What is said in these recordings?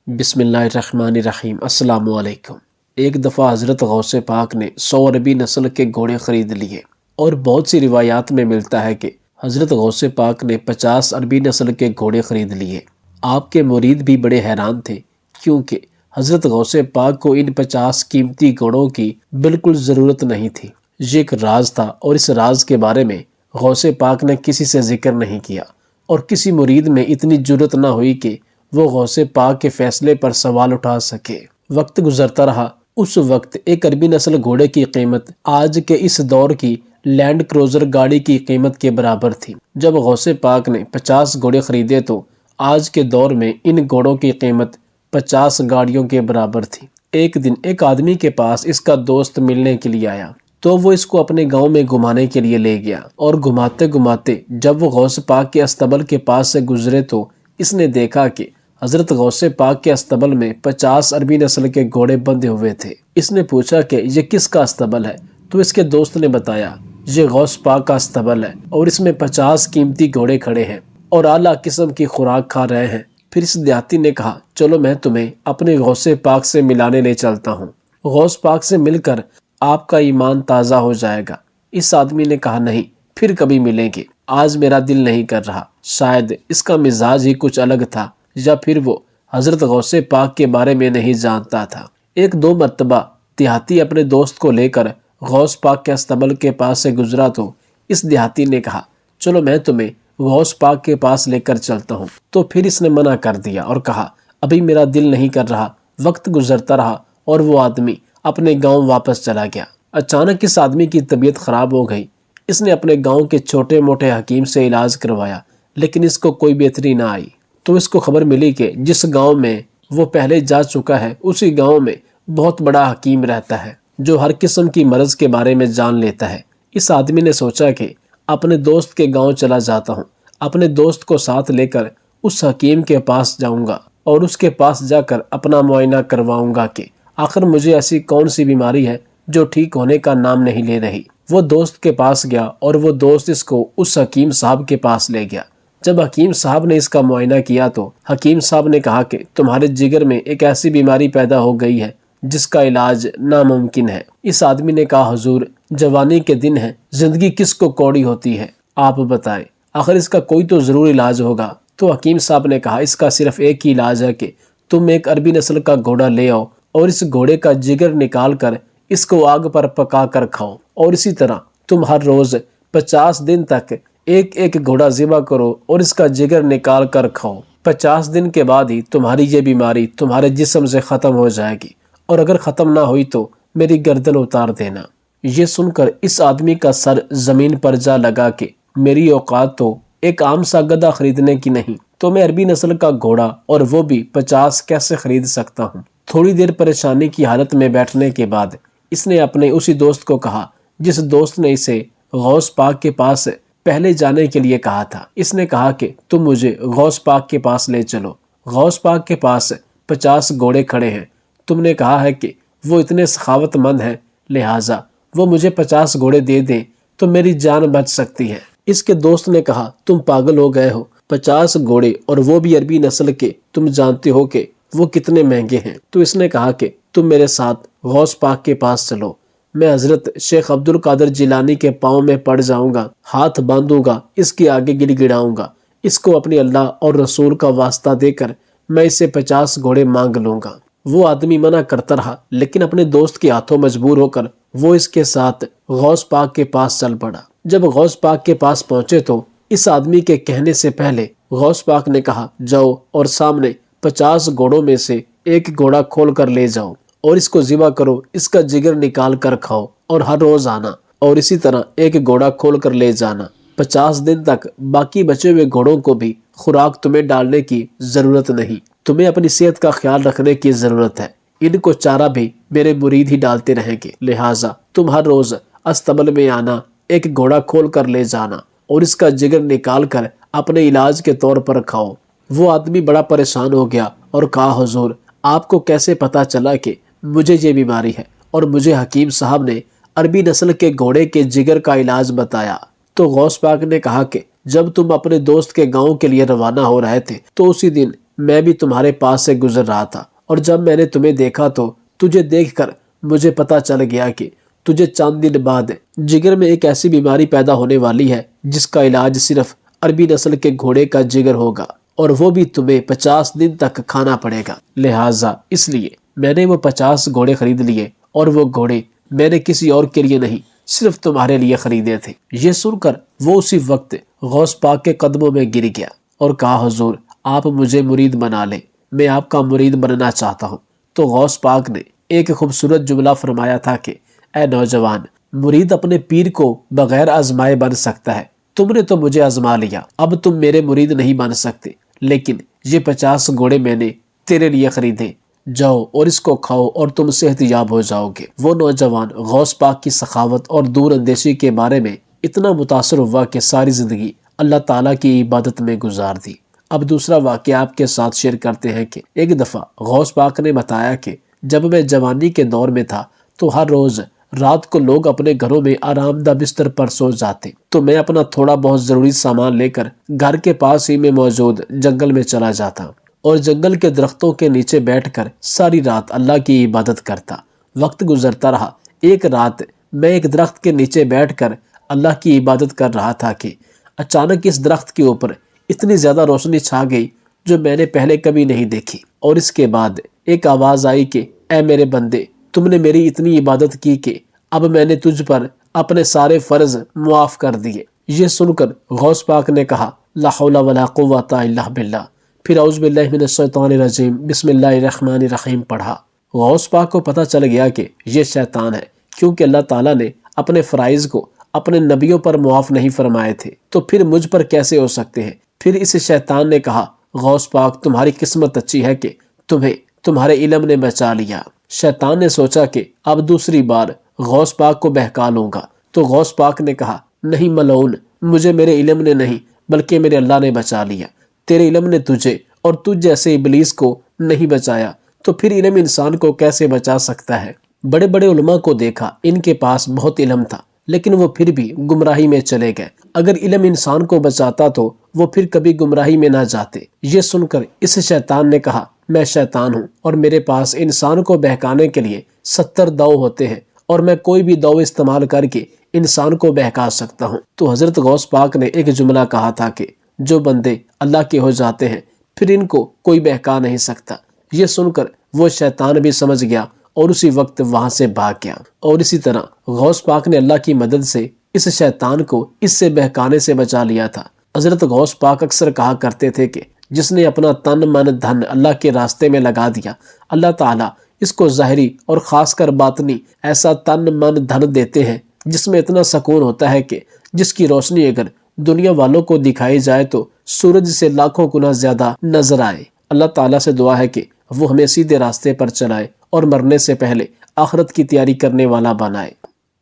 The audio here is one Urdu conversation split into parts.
بسم اللہ الرحمن الرحیم۔ السلام علیکم۔ ایک دفعہ حضرت غوث پاک نے 100 عربی نسل کے گھوڑے خرید لیے، اور بہت سی روایات میں ملتا ہے کہ حضرت غوث پاک نے 50 عربی نسل کے گھوڑے خرید لیے۔ آپ کے مرید بھی بڑے حیران تھے، کیونکہ حضرت غوث پاک کو ان 50 قیمتی گھوڑوں کی بالکل ضرورت نہیں تھی۔ یہ ایک راز تھا، اور اس راز کے بارے میں غوث پاک نے کسی سے ذکر نہیں کیا، اور کسی مرید میں اتنی جرأت نہ ہوئی کہ وہ غوث پاک کے فیصلے پر سوال اٹھا سکے۔ وقت گزرتا رہا۔ اس وقت ایک عربی نسل گھوڑے کی قیمت آج کے اس دور کی لینڈ کروزر گاڑی کی قیمت کے برابر تھی۔ جب غوث پاک نے 50 گھوڑے خریدے تو آج کے دور میں ان گھوڑوں کی قیمت 50 گاڑیوں کے برابر تھی۔ ایک دن ایک آدمی کے پاس اس کا دوست ملنے کے لیے آیا، تو وہ اس کو اپنے گاؤں میں گھمانے کے لیے لے گیا، اور گھماتے گھماتے جب وہ غوث پاک کے استبل کے پاس سے گزرے تو اس نے دیکھا کہ حضرت غوث پاک کے استبل میں 50 عربی نسل کے گھوڑے بندھے ہوئے تھے۔ اس نے پوچھا کہ یہ کس کا استبل ہے؟ تو اس کے دوست نے بتایا، یہ غوث پاک کا استبل ہے، اور اس میں 50 قیمتی گھوڑے کھڑے ہیں اور اعلیٰ قسم کی خوراک کھا رہے ہیں۔ پھر اس دیہاتی نے کہا، چلو میں تمہیں اپنے غوث پاک سے ملانے لے چلتا ہوں۔ غوث پاک سے مل کر آپ کا ایمان تازہ ہو جائے گا۔ اس آدمی نے کہا، نہیں، پھر کبھی ملیں گے، آج میرا دل نہیں کر رہا۔ شاید اس کا مزاج ہی کچھ الگ تھا، یا پھر وہ حضرت غوث پاک کے بارے میں نہیں جانتا تھا۔ ایک دو مرتبہ دیہاتی اپنے دوست کو لے کر غوث پاک کے استبل کے پاس سے گزرا تو اس دیہاتی نے کہا، چلو میں تمہیں غوث پاک کے پاس لے کر چلتا ہوں۔ تو پھر اس نے منع کر دیا اور کہا، ابھی میرا دل نہیں کر رہا۔ وقت گزرتا رہا اور وہ آدمی اپنے گاؤں واپس چلا گیا۔ اچانک اس آدمی کی طبیعت خراب ہو گئی۔ اس نے اپنے گاؤں کے چھوٹے موٹے حکیم سے علاج کروایا، لیکن اس کو کوئی بہتری نہ آئی۔ تو اس کو خبر ملی کہ جس گاؤں میں وہ پہلے جا چکا ہے، اسی گاؤں میں بہت بڑا حکیم رہتا ہے جو ہر قسم کی مرض کے بارے میں جان لیتا ہے۔ اس آدمی نے سوچا کہ اپنے دوست کے گاؤں چلا جاتا ہوں، اپنے دوست کو ساتھ لے کر اس حکیم کے پاس جاؤں گا، اور اس کے پاس جا کر اپنا معائنہ کرواؤں گا کہ آخر مجھے ایسی کون سی بیماری ہے جو ٹھیک ہونے کا نام نہیں لے رہی۔ وہ دوست کے پاس گیا، اور وہ دوست اس کو اس حکیم صاحب کے پاس لے گیا۔ جب حکیم صاحب نے اس کا معائنہ کیا تو حکیم صاحب نے کہا کہ تمہارے جگر میں ایک ایسی بیماری پیدا ہو گئی ہے جس کا علاج ناممکن ہے۔ اس آدمی نے کہا، حضور، جوانی کے دن ہیں، زندگی کس کو کوڑی ہوتی ہے، آپ بتائیں، آخر اس کا کوئی تو ضرور علاج ہوگا۔ تو حکیم صاحب نے کہا، اس کا صرف ایک ہی علاج ہے کہ تم ایک عربی نسل کا گھوڑا لے آؤ، اور اس گھوڑے کا جگر نکال کر اس کو آگ پر پکا کر کھاؤ، اور اسی طرح تم ہر روز 50 دن تک ایک ایک گھوڑا ذبح کرو اور اس کا جگر نکال کر کھاؤ۔ 50 دن کے بعد ہی تمہاری یہ بیماری تمہارے جسم سے ختم ہو جائے گی، اور اگر ختم نہ ہوئی تو میری گردن اتار دینا۔ یہ سن کر اس آدمی کا سر زمین پر جا لگا کہ میری اوقات تو ایک عام سا گدھا خریدنے کی نہیں، تو میں عربی نسل کا گھوڑا، اور وہ بھی 50 کیسے خرید سکتا ہوں۔ تھوڑی دیر پریشانی کی حالت میں بیٹھنے کے بعد اس نے اپنے اسی دوست کو کہا جس دوست نے اسے غوث پاک کے پاس پہلے جانے کے لیے کہا تھا۔ اس نے کہا کہ تم مجھے غوث پاک کے پاس لے چلو۔ غوث پاک کے پاس 50 گھوڑے کھڑے ہیں۔ تم نے کہا ہے کہ وہ اتنے سخاوت مند ہیں، لہٰذا وہ مجھے 50 گھوڑے دے دیں تو میری جان بچ سکتی ہے۔ اس کے دوست نے کہا، تم پاگل ہو گئے ہو، 50 گھوڑے اور وہ بھی عربی نسل کے، تم جانتے ہو کہ وہ کتنے مہنگے ہیں۔ تو اس نے کہا کہ تم میرے ساتھ غوث پاک کے پاس چلو، میں حضرت شیخ عبد القادر جیلانی کے پاؤں میں پڑ جاؤں گا، ہاتھ باندھوں گا، اس کے آگے گڑ گڑاؤں گا، اس کو اپنی اللہ اور رسول کا واسطہ دے کر میں اسے 50 گھوڑے مانگ لوں گا۔ وہ آدمی منع کرتا رہا، لیکن اپنے دوست کے ہاتھوں مجبور ہو کر وہ اس کے ساتھ غوث پاک کے پاس چل پڑا۔ جب غوث پاک کے پاس پہنچے تو اس آدمی کے کہنے سے پہلے غوث پاک نے کہا، جاؤ اور سامنے 50 گھوڑوں میں سے ایک گھوڑا کھول کر لے جاؤ، اور اس کو ذبح کرو، اس کا جگر نکال کر کھاؤ، اور ہر روز آنا، اور اسی طرح ایک گھوڑا کھول کر لے جانا۔ 50 دن تک باقی بچے ہوئے گھوڑوں کو بھی خوراک تمہیں ڈالنے کی ضرورت نہیں، تمہیں اپنی صحت کا خیال رکھنے کی ضرورت ہے، ان کو چارہ بھی میرے مرید ہی ڈالتے رہیں گے، لہٰذا تم ہر روز استبل میں آنا، ایک گھوڑا کھول کر لے جانا، اور اس کا جگر نکال کر اپنے علاج کے طور پر کھاؤ۔ وہ آدمی بڑا پریشان ہو گیا اور کہا، حضور، آپ کو کیسے پتا چلا کہ مجھے یہ بیماری ہے؟ اور مجھے حکیم صاحب نے عربی نسل کے گھوڑے کے جگر کا علاج بتایا۔ تو غوث پاک نے کہا کہ جب تم اپنے دوست کے گاؤں کے لیے روانہ ہو رہے تھے تو اسی دن میں بھی تمہارے پاس سے گزر رہا تھا اور جب میں نے تمہیں دیکھا تو تجھے دیکھ کر مجھے پتا چل گیا کہ تجھے چند دن بعد جگر میں ایک ایسی بیماری پیدا ہونے والی ہے جس کا علاج صرف عربی نسل کے گھوڑے کا جگر ہوگا، اور وہ بھی تمہیں 50 دن تک کھانا پڑے گا۔ لہٰذا اس لیے میں نے وہ 50 گھوڑے خرید لیے، اور وہ گھوڑے میں نے کسی اور کے لیے نہیں صرف تمہارے لیے خریدے تھے۔ یہ سن کر وہ اسی وقت غوث پاک کے قدموں میں گر گیا اور کہا، حضور آپ مجھے مرید بنا لیں، میں آپ کا مرید بننا چاہتا ہوں۔ تو غوث پاک نے ایک خوبصورت جملہ فرمایا تھا کہ اے نوجوان، مرید اپنے پیر کو بغیر آزمائے بن سکتا ہے، تم نے تو مجھے آزما لیا، اب تم میرے مرید نہیں بن سکتے، لیکن یہ 50 گھوڑے میں نے تیرے لیے خریدے، جاؤ اور اس کو کھاؤ اور تم صحت یاب ہو جاؤ گے۔ وہ نوجوان غوث پاک کی سخاوت اور دور اندیشی کے بارے میں اتنا متاثر ہوا کہ ساری زندگی اللہ تعالیٰ کی عبادت میں گزار دی۔ اب دوسرا واقعہ آپ کے ساتھ شیئر کرتے ہیں کہ ایک دفعہ غوث پاک نے بتایا کہ جب میں جوانی کے دور میں تھا تو ہر روز رات کو لوگ اپنے گھروں میں آرام دہ بستر پر سو جاتے تو میں اپنا تھوڑا بہت ضروری سامان لے کر گھر کے پاس ہی میں موجود جنگل میں چلا جاتا اور جنگل کے درختوں کے نیچے بیٹھ کر ساری رات اللہ کی عبادت کرتا۔ وقت گزرتا رہا، ایک رات میں ایک درخت کے نیچے بیٹھ کر اللہ کی عبادت کر رہا تھا کہ اچانک اس درخت کے اوپر اتنی زیادہ روشنی چھا گئی جو میں نے پہلے کبھی نہیں دیکھی، اور اس کے بعد ایک آواز آئی کہ اے میرے بندے، تم نے میری اتنی عبادت کی کہ اب میں نے تجھ پر اپنے سارے فرض معاف کر دیے۔ یہ سن کر غوث پاک نے کہا، لا حول ولا قوت الا باللہ، پھر اعوذ باللہ من الشیطان الرجیم بسم اللہ الرحمن الرحیم پڑھا۔ غوث پاک کو پتہ چل گیا کہ یہ شیطان ہے، کیونکہ اللہ تعالیٰ نے اپنے فرائض کو اپنے نبیوں پر معاف نہیں فرمائے تھے تو پھر مجھ پر کیسے ہو سکتے ہیں۔ پھر اس شیطان نے کہا، غوث پاک تمہاری قسمت اچھی ہے کہ تمہیں تمہارے علم نے بچا لیا۔ شیطان نے سوچا کہ اب دوسری بار غوث پاک کو بہکا لوں گا، تو غوث پاک نے کہا، نہیں ملعون، مجھے میرے علم نے نہیں بلکہ میرے اللہ نے بچا لیا۔ تیرے علم نے تجھے اور تجھ جیسے ابلیس کو نہیں بچایا تو پھر علم انسان کو کیسے بچا سکتا ہے؟ بڑے بڑے علماء کو دیکھا، ان کے پاس بہت علم تھا لیکن وہ پھر بھی گمراہی میں چلے گئے۔ اگر علم انسان کو بچاتا تو وہ پھر کبھی گمراہی میں نہ جاتے۔ یہ سن کر اس شیطان نے کہا، میں شیطان ہوں اور میرے پاس انسان کو بہکانے کے لیے 70 داؤ ہوتے ہیں اور میں کوئی بھی داؤ استعمال کر کے انسان کو بہکا سکتا ہوں۔ تو حضرت غوث پاک نے ایک جملہ کہا تھا کہ جو بندے اللہ کے ہو جاتے ہیں پھر ان کو کوئی بہکا نہیں سکتا۔ یہ سن کر وہ شیطان بھی سمجھ گیا اور اسی وقت وہاں سے بھاگ گیا، اور اسی طرح غوث پاک نے اللہ کی مدد سے اس شیطان کو اس سے بہکانے سے بچا لیا تھا۔ حضرت غوث پاک اکثر کہا کرتے تھے کہ جس نے اپنا تن من دھن اللہ کے راستے میں لگا دیا، اللہ تعالیٰ اس کو ظاہری اور خاص کر باطنی ایسا تن من دھن دیتے ہیں جس میں اتنا سکون ہوتا ہے کہ جس کی روشنی اگر دنیا والوں کو دکھائی جائے تو سورج سے لاکھوں گنا زیادہ نظر آئے۔ اللہ تعالیٰ سے دعا ہے کہ وہ ہمیں سیدھے راستے پر چلائے اور مرنے سے پہلے آخرت کی تیاری کرنے والا بنائے۔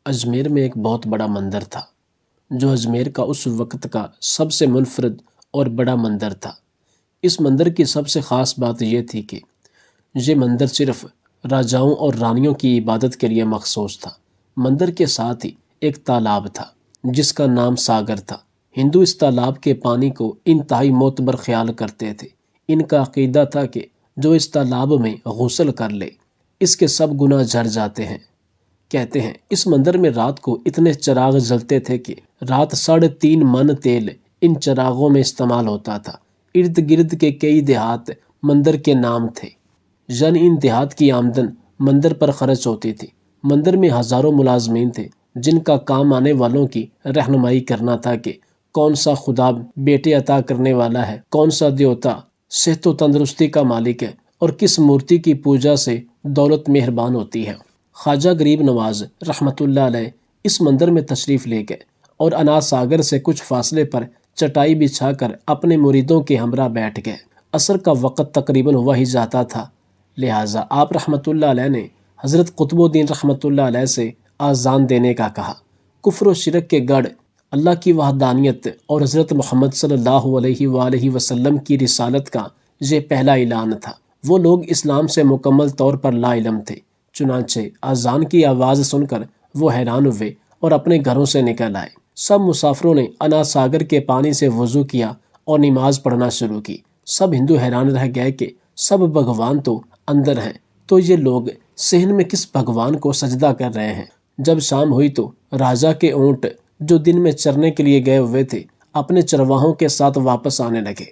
اجمیر میں ایک بہت بڑا مندر تھا جو اجمیر کا اس وقت کا سب سے منفرد اور بڑا مندر تھا۔ اس مندر کی سب سے خاص بات یہ تھی کہ یہ مندر صرف راجاؤں اور رانیوں کی عبادت کے لیے مخصوص تھا۔ مندر کے ساتھ ہی ایک تالاب تھا جس کا نام ساگر تھا۔ ہندو اس تالاب کے پانی کو انتہائی معتبر خیال کرتے تھے۔ ان کا عقیدہ تھا کہ جو اس تالاب میں غسل کر لے اس کے سب گناہ جھڑ جاتے ہیں۔ کہتے ہیں اس مندر میں رات کو اتنے چراغ جلتے تھے کہ رات 3.5 من تیل ان چراغوں میں استعمال ہوتا تھا۔ ارد گرد کے کئی دیہات مندر کے نام تھے، یعنی ان دیہات کی آمدن مندر پر خرچ ہوتی تھی۔ مندر میں ہزاروں ملازمین تھے جن کا کام آنے والوں کی رہنمائی کرنا تھا کہ کون سا خدا بیٹے عطا کرنے والا ہے، کون سا دیوتا صحت و تندرستی کا مالک ہے، اور کس مورتی کی پوجا سے دولت مہربان ہوتی ہے۔ خواجہ غریب نواز رحمۃ اللہ علیہ اس مندر میں تشریف لے گئے اور انا ساگر سے کچھ فاصلے پر چٹائی بچھا کر اپنے مریدوں کے ہمراہ بیٹھ گئے۔ عصر کا وقت تقریباً ہوا ہی جاتا تھا، لہٰذا آپ رحمۃ اللہ علیہ نے حضرت قطب الدین رحمۃ اللہ علیہ سے آذان دینے کا کہا۔ کفر و شرک کے گڑھ، اللہ کی وحدانیت اور حضرت محمد صلی اللہ علیہ وآلہ وسلم کی رسالت کا یہ پہلا اعلان تھا۔ وہ لوگ اسلام سے مکمل طور پر لا علم تھے، چنانچہ آذان کی آواز سن کر وہ حیران ہوئے اور اپنے گھروں سے نکل آئے۔ سب مسافروں نے انا ساگر کے پانی سے وضو کیا اور نماز پڑھنا شروع کی۔ سب ہندو حیران رہ گئے کہ سب بھگوان تو اندر ہیں، تو یہ لوگ صحن میں کس بھگوان کو سجدہ کر رہے ہیں۔ جب شام ہوئی تو راجا کے اونٹ جو دن میں چرنے کے لیے گئے ہوئے تھے اپنے چرواہوں کے ساتھ واپس آنے لگے۔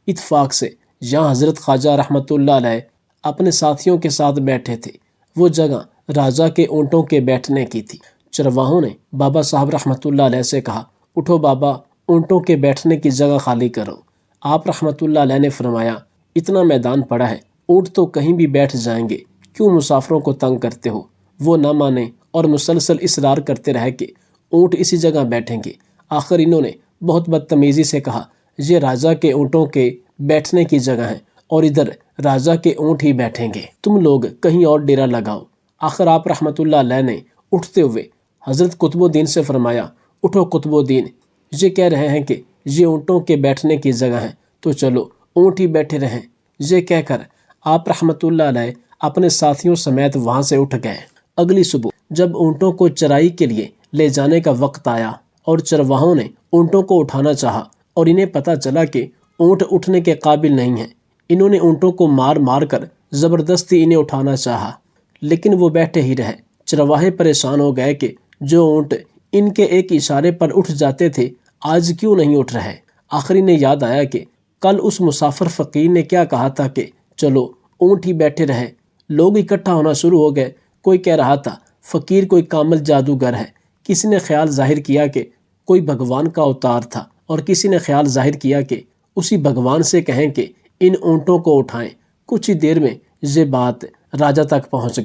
اتفاق سے جہاں حضرت خواجہ رحمۃ اللہ علیہ اپنے ساتھیوں کے ساتھ بیٹھے تھے وہ جگہ راجا کے اونٹوں کے بیٹھنے کی تھی۔ چرواہوں نے بابا صاحب رحمۃ اللہ علیہ سے کہا، اٹھو بابا، اونٹوں کے بیٹھنے کی جگہ خالی کرو۔ آپ رحمۃ اللہ علیہ نے فرمایا، اتنا میدان پڑا ہے، اونٹ تو کہیں بھی بیٹھ جائیں گے، کیوں مسافروں کو تنگ کرتے ہو؟ وہ نہ مانے اور مسلسل اصرار کرتے رہے کہ اونٹ اسی جگہ بیٹھیں گے۔ آخر انہوں نے بہت بدتمیزی سے کہا، یہ راجا کے اونٹوں کے بیٹھنے کی جگہ ہے اور ادھر راجا کے اونٹ ہی بیٹھیں گے، تم لوگ کہیں اور ڈیرا لگاؤ۔ آخر آپ رحمۃ اللہ علیہ نے اٹھتے ہوئے حضرت قطب الدین سے فرمایا، اٹھو قطب الدین، یہ کہہ رہے ہیں کہ یہ اونٹوں کے بیٹھنے کی جگہ ہے تو چلو اونٹ ہی بیٹھے رہیں۔ یہ کہہ کر آپ رحمۃ اللہ علیہ اپنے ساتھیوں سمیت وہاں سے اٹھ گئے۔ اگلی صبح جب اونٹوں کو چرائی کے لیے لے جانے کا وقت آیا اور چرواہوں نے اونٹوں کو اٹھانا چاہا اور انہیں پتہ چلا کہ اونٹ اٹھنے کے قابل نہیں ہیں، انہوں نے اونٹوں کو مار مار کر زبردستی انہیں اٹھانا چاہا، لیکن وہ بیٹھے ہی رہے۔ چرواہے پریشان ہو گئے کہ جو اونٹ ان کے ایک اشارے پر اٹھ جاتے تھے آج کیوں نہیں اٹھ رہے۔ آخر انہیں یاد آیا کہ کل اس مسافر فقیر نے کیا کہا تھا کہ چلو اونٹ ہی بیٹھے رہے۔ لوگ اکٹھا ہونا شروع ہو گئے، کوئی کہہ رہا تھا فقیر کوئی کامل جادوگر ہے، کسی نے خیال ظاہر کیا کہ کوئی بھگوان کا اوتار تھا، اور کسی نے خیال ظاہر کیا کہ اسی بھگوان سے کہیں کہ ان اونٹوں کو اٹھائیں۔ کچھ ہی دیر میں یہ بات راجا تک پہنچ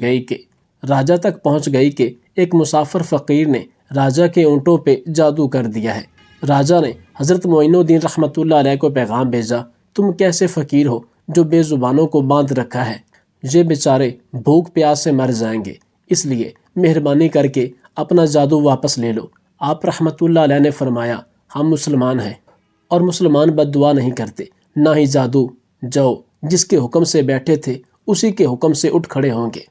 گئی کہ ایک مسافر فقیر نے راجا کے اونٹوں پہ جادو کر دیا ہے۔ راجا نے حضرت معین الدین رحمۃ اللہ علیہ کو پیغام بھیجا، تم کیسے فقیر ہو جو بے زبانوں کو باندھ رکھا ہے؟ یہ بیچارے بھوک پیاس سے مر جائیں گے، اس لیے مہربانی کر کے اپنا جادو واپس لے لو۔ آپ رحمۃ اللہ علیہ نے فرمایا، ہم مسلمان ہیں اور مسلمان بد دعا نہیں کرتے، نہ ہی جادو۔ جاؤ، جس کے حکم سے بیٹھے تھے اسی کے حکم سے اٹھ کھڑے ہوں گے۔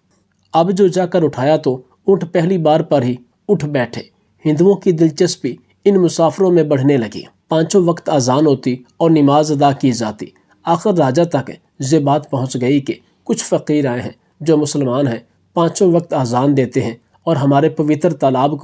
اب جو جا کر اٹھایا تو اونٹ پہلی بار پر ہی اٹھ بیٹھے۔ ہندوؤں کی دلچسپی ان مسافروں میں بڑھنے لگی۔ پانچوں وقت اذان ہوتی اور نماز ادا کی جاتی۔ آخر راجا تک یہ بات پہنچ گئی کہ کچھ فقیر آئے ہیں جو مسلمان ہیں، پانچوں وقت اذان دیتے ہیں اور ہمارے پوتر تالاب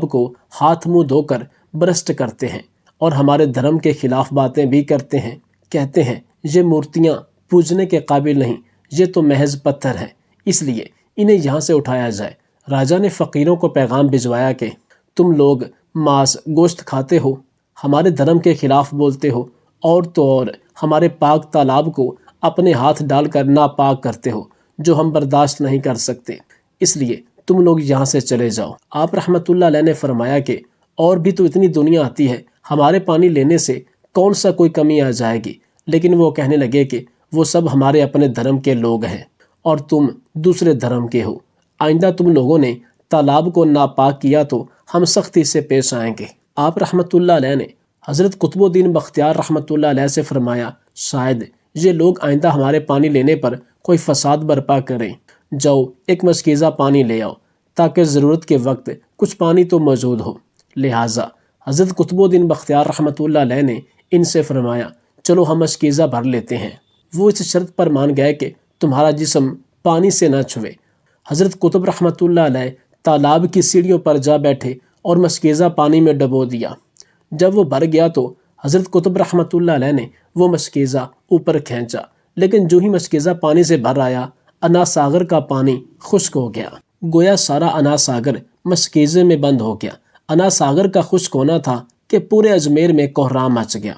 کو ہاتھ منہ دھو کر برسٹ کرتے ہیں اور ہمارے دھرم کے خلاف باتیں بھی کرتے ہیں۔ کہتے ہیں یہ مورتیاں پوجنے کے قابل نہیں، یہ تو محض پتھر ہیں، اس لیے انہیں یہاں سے اٹھایا جائے۔ راجا نے فقیروں کو پیغام بھجوایا کہ تم لوگ ماس گوشت کھاتے ہو، ہمارے دھرم کے خلاف بولتے ہو، اور تو اور ہمارے پاک تالاب کو اپنے ہاتھ ڈال کر ناپاک کرتے ہو، جو ہم برداشت نہیں کر سکتے، اس لیے تم لوگ یہاں سے چلے جاؤ۔ آپ رحمۃ اللہ علیہ نے فرمایا کہ اور بھی تو اتنی دنیا آتی ہے، ہمارے پانی لینے سے کون سا کوئی کمی آ جائے گی؟ لیکن وہ کہنے لگے کہ وہ سب ہمارے اپنے دھرم کے لوگ ہیں اور تم دوسرے دھرم کے ہو، آئندہ تم لوگوں نے تالاب کو ناپاک کیا تو ہم سختی سے پیش آئیں گے۔ آپ رحمۃ اللہ علیہ نے حضرت قطب الدین بختیار رحمۃ اللہ علیہ سے فرمایا، شاید یہ لوگ آئندہ ہمارے پانی لینے پر کوئی فساد برپا کریں، جاؤ ایک مشکیزہ پانی لے آؤ تاکہ ضرورت کے وقت کچھ پانی تو موجود ہو۔ لہٰذا حضرت قطب الدین بختیار رحمۃ اللہ علیہ نے ان سے فرمایا، چلو ہم مشکیزہ بھر لیتے ہیں۔ وہ اس شرط پر مان گئے کہ تمہارا جسم پانی سے نہ چھوے۔ حضرت قطب رحمۃ اللہ علیہ تالاب کی سیڑھیوں پر جا بیٹھے اور مشکیزہ پانی میں ڈبو دیا۔ جب وہ بھر گیا تو حضرت قطب رحمۃ اللہ علیہ نے وہ مشکیزہ اوپر کھینچا، لیکن جو ہی مشکیزہ پانی سے بھر آیا، انا ساگر کا پانی خشک ہو گیا، گویا سارا انا ساگر مشکیزے میں بند ہو گیا۔ انا ساگر کا خشک ہونا تھا کہ پورے اجمیر میں کوہرام مچ گیا۔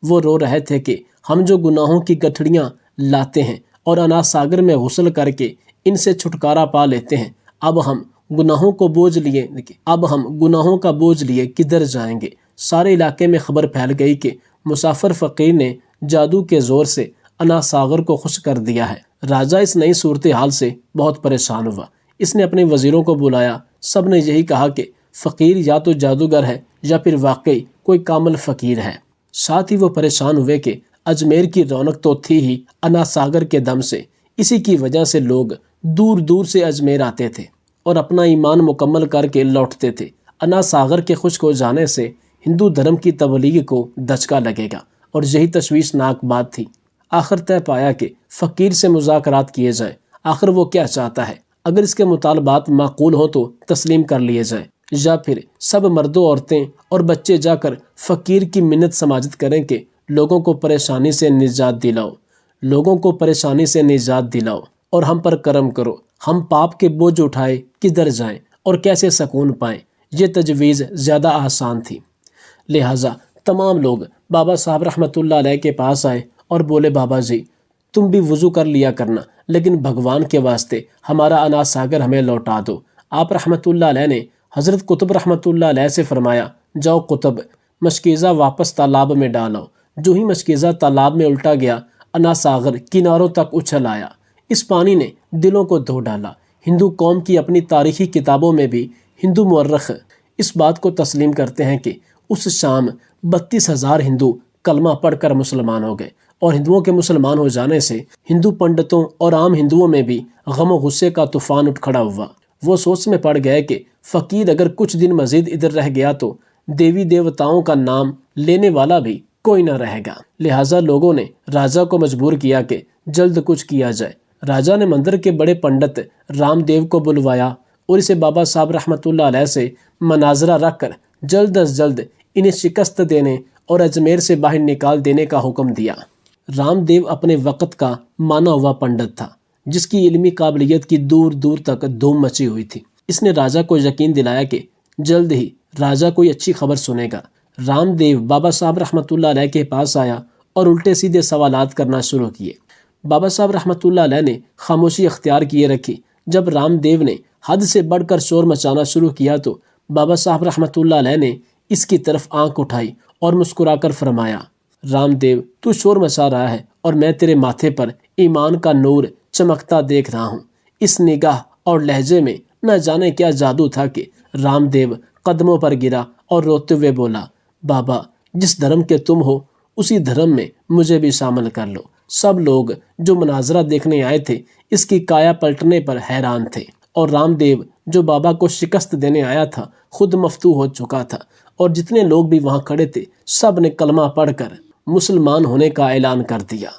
وہ رو رہے تھے کہ ہم جو گناہوں کی گٹھڑیاں لاتے ہیں اور انا ساگر میں غسل کر کے ان سے چھٹکارا پا لیتے ہیں، اب ہم گناہوں کا بوجھ لیے کدھر جائیں گے؟ سارے علاقے میں خبر پھیل گئی کہ مسافر فقیر نے جادو کے زور سے انا ساگر کو خشک کر دیا ہے۔ راجا اس نئی صورتحال سے بہت پریشان ہوا۔ اس نے اپنے وزیروں کو بلایا، سب نے یہی کہا کہ فقیر یا تو جادوگر ہے یا پھر واقعی کوئی کامل فقیر ہے۔ ساتھ ہی وہ پریشان ہوئے کہ اجمیر کی رونق تو تھی ہی انا ساگر کے دم سے، اسی کی وجہ سے لوگ دور دور سے اجمیر آتے تھے اور اپنا ایمان مکمل کر کے لوٹتے تھے۔ انا ساگر کے خشک ہو جانے سے ہندو دھرم کی تبلیغ کو دھچکا لگے گا اور یہی تشویشناک بات تھی۔ آخر طے پایا کہ فقیر سے مذاکرات کیے جائیں، آخر وہ کیا چاہتا ہے، اگر اس کے مطالبات معقول ہوں تو تسلیم کر لیے جائیں، یا پھر سب مردوں عورتیں اور بچے جا کر فقیر کی منت سماجت کریں کہ لوگوں کو پریشانی سے نجات دلاؤ، لوگوں کو پریشانی سے نجات دلاؤ اور ہم پر کرم کرو، ہم پاپ کے بوجھ اٹھائے کدھر جائیں اور کیسے سکون پائیں۔ یہ تجویز زیادہ آسان تھی۔ لہٰذا تمام لوگ بابا صاحب رحمۃ اللہ علیہ کے پاس آئے اور بولے، بابا جی تم بھی وضو کر لیا کرنا، لیکن بھگوان کے واسطے ہمارا انا ساگر ہمیں لوٹا دو۔ آپ رحمۃ اللہ علیہ نے حضرت قطب رحمۃ اللہ علیہ سے فرمایا، جاؤ قطب، مشکیزہ واپس تالاب میں ڈالو۔ جو ہی مشکیزہ تالاب میں الٹا گیا، انا ساگر کناروں تک اچھل آیا۔ اس پانی نے دلوں کو دھو ڈالا۔ ہندو قوم کی اپنی تاریخی کتابوں میں بھی ہندو مورخ اس بات کو تسلیم کرتے ہیں کہ اس شام 32,000 ہندو کلمہ پڑھ کر مسلمان ہو گئے، اور ہندوؤں کے مسلمان ہو جانے سے ہندو پنڈتوں اور عام ہندوؤں میں بھی غم و غصے کا طوفان اٹھ کھڑا ہوا۔ وہ سوچ میں پڑ گئے کہ فقیر اگر کچھ دن مزید ادھر رہ گیا تو دیوی دیوتاؤں کا نام لینے والا بھی کوئی نہ رہے گا۔ لہٰذا لوگوں نے راجا کو مجبور کیا کہ جلد کچھ کیا جائے۔ راجا نے مندر کے بڑے پنڈت رام دیو کو بلوایا اور اسے بابا صاحب رحمۃ اللہ علیہ سے مناظرہ رکھ کر جلد از جلد انہیں شکست دینے اور اجمیر سے باہر نکال دینے کا حکم دیا۔ رام دیو اپنے وقت کا مانا ہوا پنڈت تھا، جس کی علمی قابلیت کی دور دور تک دھوم مچی ہوئی تھی۔ اس نے راجا کو یقین دلایا کہ جلد ہی راجا کوئی اچھی خبر سنے گا۔ رام دیو بابا صاحب رحمۃ اللہ علیہ کے پاس آیا اور الٹے سیدھے سوالات کرنا شروع کیے۔ بابا صاحب رحمۃ اللہ علیہ نے خاموشی اختیار کیے رکھی۔ جب رام دیو نے حد سے بڑھ کر شور مچانا شروع کیا تو بابا صاحب رحمۃ اللہ علیہ نے اس کی طرف آنکھ اٹھائی اور مسکرا کر فرمایا، رام دیو تو شور مچا رہا ہے اور میں تیرے ماتھے پر ایمان کا نور چمکتا دیکھ رہا ہوں۔ اس نگاہ اور لہجے میں نہ جانے کیا جادو تھا کہ رام دیو قدموں پر گرا اور روتے ہوئے بولا، بابا جس دھرم کے تم ہو اسی دھرم میں مجھے بھی شامل کر لو۔ سب لوگ جو مناظرہ دیکھنے آئے تھے اس کی کایا پلٹنے پر حیران تھے، اور رام دیو جو بابا کو شکست دینے آیا تھا خود مفتوح ہو چکا تھا، اور جتنے لوگ بھی وہاں کھڑے تھے سب نے کلمہ پڑھ کر مسلمان ہونے کا اعلان کر دیا۔